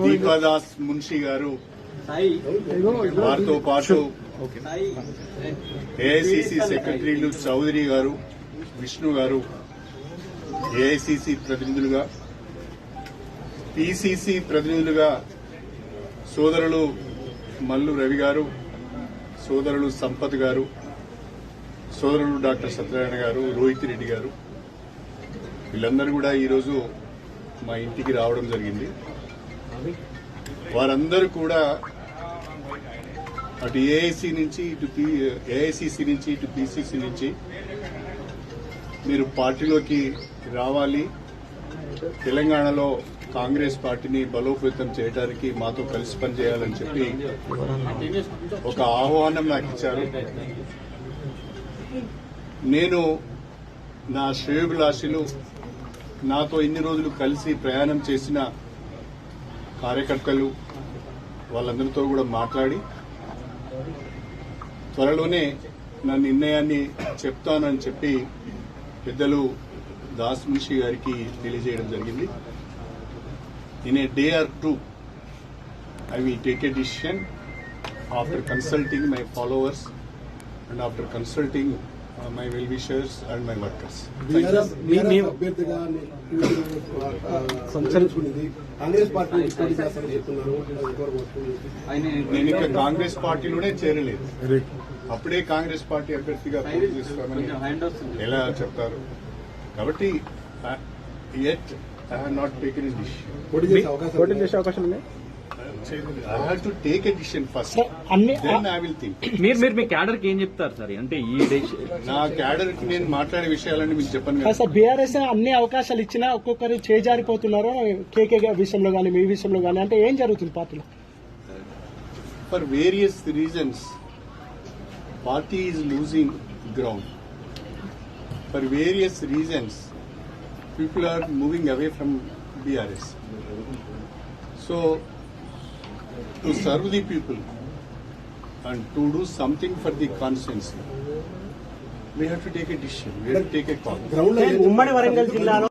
దీపాదాస్ మున్షి గారు, వారితో పాటు ఏఐసిసి సెక్రటరీలు చౌదరి గారు, విష్ణు గారు, ఏఐసిసి ప్రతినిధులుగా, పిసిసి ప్రతినిధులుగా సోదరులు మల్లు రవి గారు, సోదరులు సంపత్ గారు, సోదరులు డాక్టర్ సత్యనారాయణ గారు, రోహిత్ రెడ్డి గారు, వీళ్ళందరూ కూడా ఈరోజు మా ఇంటికి రావడం జరిగింది. వారందరూ కూడా అటు ఏఐసి నుంచి ఏఐసిసి నుంచి ఇటు పిసిసి నుంచి మీరు పార్టీలోకి రావాలి, తెలంగాణలో కాంగ్రెస్ పార్టీని బలోపేతం చేయడానికి మాతో కలిసి పనిచేయాలని చెప్పి ఒక ఆహ్వానం నాకు ఇచ్చారు. నేను నా శ్రేయోభిలాషులు, నాతో ఇన్ని రోజులు కలిసి ప్రయాణం చేసిన కార్యకర్తలు, వాళ్ళందరితో కూడా మాట్లాడి త్వరలోనే నా నిర్ణయాన్ని చెప్తానని చెప్పి పెద్దలు దాస్ మున్షి గారికి తెలియజేయడం జరిగింది. In a day or two I will take a decision after consulting my followers and after consulting my well-wishers and my workers. నేను ఇంకా కాంగ్రెస్ పార్టీలోనే చేరలేదు. అప్పుడే కాంగ్రెస్ పార్టీ అభ్యర్థిగా పోటీ చేస్తామని ఎలా చెప్తారు? కాబట్టి yet I have not taken a decision. పోటీ చేసే అవకాశం ఉంది. I have to take a decision first. Then I will think. మీరు మీ క్యాడర్ కి ఏం చెప్తారు సార్? అంటే ఈ నా క్యాడర్ కి నేను మాట్లాడే విషయాలన్నీ మీకు చెప్పను. సార్, బీఆర్ఎస్ అన్ని అవకాశాలు ఇచ్చినా ఒక్కొక్కరు చేజారిపోతున్నారు. కేకే విషయంలో కానీ మీ విషయంలో కానీ అంటే ఏం జరుగుతుంది పార్టీలో? For various reasons party is losing ground. For various reasons people are moving away from BRS. So, to serve the people and to do something for the constituency, we have to take a decision. We have to take a call. ఉమ్మడి వరంగల్ జిల్లాలో